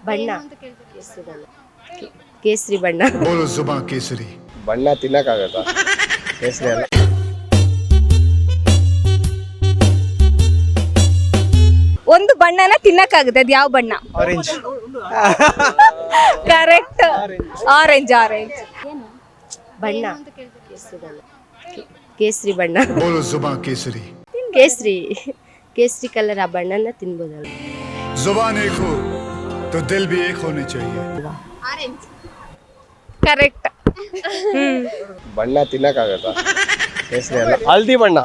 ಬಣ್ಣ ಕೇಸರಿ ಬಣ್ಣ. ಕೇಸರಿ ಬಣ್ಣ ತಿನ್ನಕ್ಕಾಗತ್ತಾ? ಕೇಸರಿ ಅಲ್ಲ. ಒಂದು ಬಣ್ಣನ ತಿನ್ನಕ್ಕಾಗುತ್ತೆ, ಅದು ಯಾವ ಬಣ್ಣ? ಆರೆಂಜ್. Correct, orange. ಆರೆಂಜ್ ಬಣ್ಣ ಕೇಸರಿ ಬಣ್ಣ. ಕೇಸರಿ ಕೇಸರಿ ಕಲರ್ ಆ ಬಣ್ಣನ ತಿನ್ಬೋದಲ್ಲ. ಜುಬಾನ್ ಏಕ್ ಹೋ ತೋ ದಿಲ್ ಭಿ ಏಕ್ ಹೋನೆ ಚಾಹಿಯೆ. Orange correct. ಬಣ್ಣ ತಿನ್ನಕ್ಕಾಗತ್ತಾ? ಕೇಸರಿ ಅಲ್ಲ. ಹಲ್ದಿ ಬಣ್ಣ.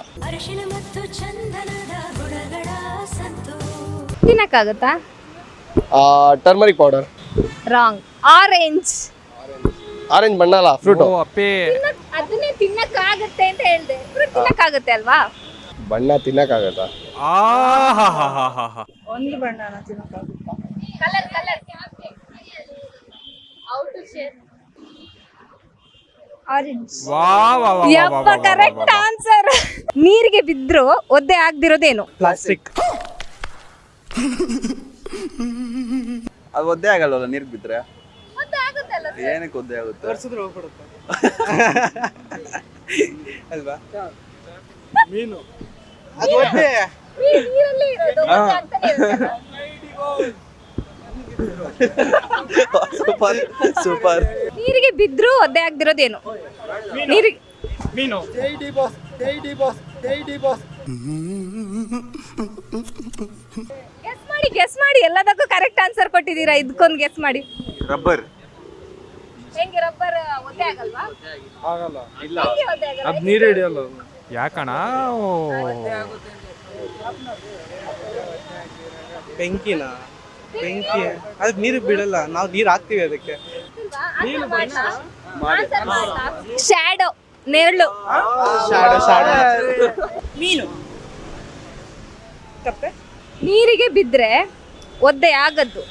ತಿನ್ನಕ್ಕಾಗತ್ತಾ? Turmeric powder. Wrong. Orange. Orange ಬಣ್ಣ ಅಲ್ಲ, ಫ್ರೂಟ್. ಅದನ್ನೇ ತಿನ್ನಕ್ಕಾಗತ್ತೆ ಅಂತ ಹೇಳ್ದೆ. ಫ್ರೂಟ್ ತಿನ್ನಕ್ಕಾಗತ್ತೆ ಅಲ್ವಾ? ಬಣ್ಣ ತಿನ್ನಕ್ಕಾಗತ್ತಾ? ಒಂದು ಬಣ್ಣನ ತಿನ್ನಕ್ಕಾಗುತ್ತಾ? Colour orange. ಯಪ್ಪ, ಕರೆಕ್ಟ್ ಆನ್ಸರ್. ನೀರಿಗೆ ಬಿದ್ರು ಒದ್ದೆ ಆಗದಿರೋದೇನು? ಪ್ಲಾಸ್ಟಿಕ್. ಅದು ಒದ್ದೆ ಆಗಲ್ವಲ್ಲ ನೀರಿಗೆ ಬಿದ್ರೆ? ಏನಕ್ಕೆ ಒದ್ದೆ ಆಗುತ್ತೆ? ವರ್ಷದ್ರೆ ಹೋಗ್ಬಿಡುತ್ತೆ ಅಲ್ವಾ? ಮೀನು. ಅದು ಒದ್ದೆ. ನೀರಲ್ಲಿ ಇರೋದು ಒದ್ದೆ ಆಗ್ತಾನೆ ಇರುತ್ತಲ್ಲ. Super super. ನೀರಿಗೆ ಬಿದ್ರು ಒದ್ದೆ ಆಗದಿರೋದೇನು? ನೀರಿಗೆ ಮೀನು. ಗೆಸ್ ಮಾಡಿ ಎಲ್ಲದಕ್ಕೂ ಕರೆಕ್ಟ್ ಆನ್ಸರ್ ಕೊಟ್ಟಿದ್ದೀರಾ. ಇದಕ್ಕೊಂದು ಗೆಸ್ ಮಾಡಿ. ರಬ್ಬರ್. ಹೆಂಗೆ ರಬ್ಬರ್ ಒದ್ದೆ ಆಗಲ್ವಾ? ಆಗಲ್ಲ. ಇಲ್ಲ, ಹೆಂಗೆ ಒದ್ದೆ ಆಗಲ್ಲ? ಅದು ನೀರು ಹಿಡಿಯಲ್ಲ. ಯಾಕಣ? ಬೆಂಕಿ ಅದಕ್ಕೆ ನೀರು ಬಿಡಲ್ಲ, ನಾವು ನೀರು ಹಾಕ್ತಿವಿ ಅದಕ್ಕೆ. ಶ್ಯಾಡೋ, ನೆರಳು. ಮೀನು. ತಪ್ಪೆ. ನೀರಿಗೆ ಬಿದ್ರೆ ಒದ್ದೆ ಆಗದ್ದು.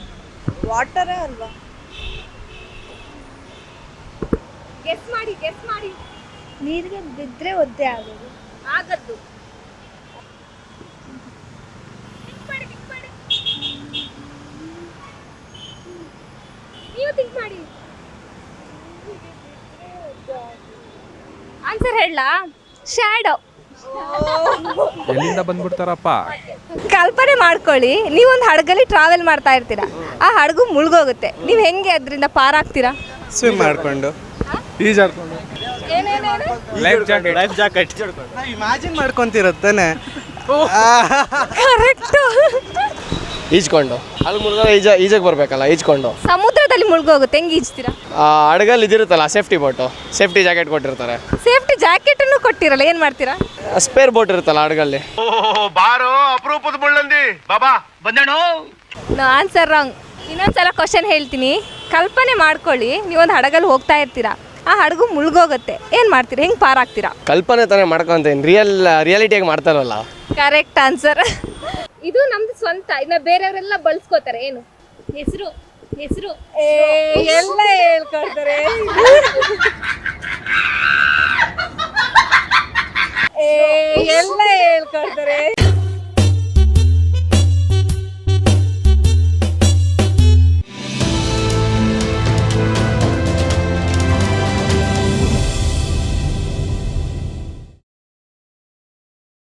ವಾಟರೇ ಅಲ್ವಾ? ಗೆಸ್ ಮಾಡಿ. ನೀರಿಗೆ ಬಿದ್ರೆ ಒದ್ದೆ ಆಗೋದು. ಆಗದ್ದು. ನೀವು ಥಿಂಕ್ ಮಾಡಿ. ಆನ್ಸರ್ ಹೇಳಲಾ? ಶ್ಯಾಡೋ. ಎಲ್ಲಿಂದ ಬಂದ್ಬಿಡ್ತಾರಪ್ಪ? ಕಲ್ಪನೆ ಮಾಡ್ಕೊಳ್ಳಿ, ನೀವೊಂದು ಹಡಗಲ್ಲಿ ಟ್ರಾವೆಲ್ ಮಾಡ್ತಾ ಇರ್ತೀರಾ. ಆ ಹಡಗು ಮುಳುಗೋಗುತ್ತೆ. ನೀವು ಹೆಂಗೆ ಅದರಿಂದ ಪಾರಾಗ್ತೀರಾ? ಸ್ವಿಮ್ ಮಾಡ್ಕೊಂಡು, ಈಜಾಡ್ಕೊಂಡು. Life jacket. ನಾವು ಇಮ್ಯಾಜಿನ್ ಮಾಡ್ಕೊಂತಿರತ್ತಾನೆ. ಕರೆಕ್ಟ್. ಈಜ್ಕೊಂಡು ಅಲ್ಲಿ ಮುಳುಗೋದ್ರೆ ಈಜಕ್ಕೆ ಬರ್ಬೇಕಲ್ಲ, ಈಜ್ಕೊಂಡು. ಸಮುದ್ರದಲ್ಲಿ ಮುಳುಗೋಗುತ್ತೆ, ಹೆಂಗೆ ಈಜ್ತೀರಾ? ಹಡಗಲ್ಲಿ ಇದಿರುತ್ತಲ್ಲ, ಸೇಫ್ಟಿ ಬೋಟು, ಸೇಫ್ಟಿ ಜಾಕೆಟ್ ಕೊಟ್ಟಿರ್ತಾರೆ. ಸೇಫ್ಟಿ ಜಾಕೆಟ್ ಅನ್ನು ಕೊಟ್ಟಿರಲ್ಲ, ಏನ್ ಮಾಡ್ತೀರಾ? ಸ್ಪೇರ್ ಬೋಟ್ ಇರುತ್ತಲ್ಲ ಹಡಗಲ್ಲಿ. ಬಾರೋ ಅಪರೂಪದ ಮುಳ್ಳಂದಿ ಬಾಬಾ ಬಂದೇಣೋ. Answer wrong. ಇನ್ನೊಂದ್ಸಲ ಕ್ವಶನ್ ಹೇಳ್ತೀನಿ, ಕಲ್ಪನೆ ಮಾಡ್ಕೊಳ್ಳಿ, ನೀವೊಂದು ಹಡಗಲ್ಲಿ ಹೋಗ್ತಾ ಇರ್ತೀರಾ. ಆ ಹಡಗು ಮುಳುಗೋಗುತ್ತೆ, ಏನ್ ಮಾಡ್ತೀರಾ? ಹೆಂಗ್ ಪಾರಾಗ್ತೀರಾ? ಕಲ್ಪನೆ ತಾನೇ ಮಾಡ್ಕೊಂತೀನಿ, ರಿಯಾಲಿಟಿಯಾಗಿ ಮಾಡ್ತಾರಲ್ಲ. Correct answer. ಇದು ನಮ್ದು ಸ್ವಂತ, ಇನ್ನ ಬೇರೆಯವರೆಲ್ಲ ಬಳಸ್ಕೋತಾರೆ. ಏನು ಹೆಸರು? ಎಲ್ಲ ಹೇಳ್ಕೊಳ್ತಾರೆ. ಎಲ್ಲ ಹೇಳ್ಕೊಳ್ತಾರೆ.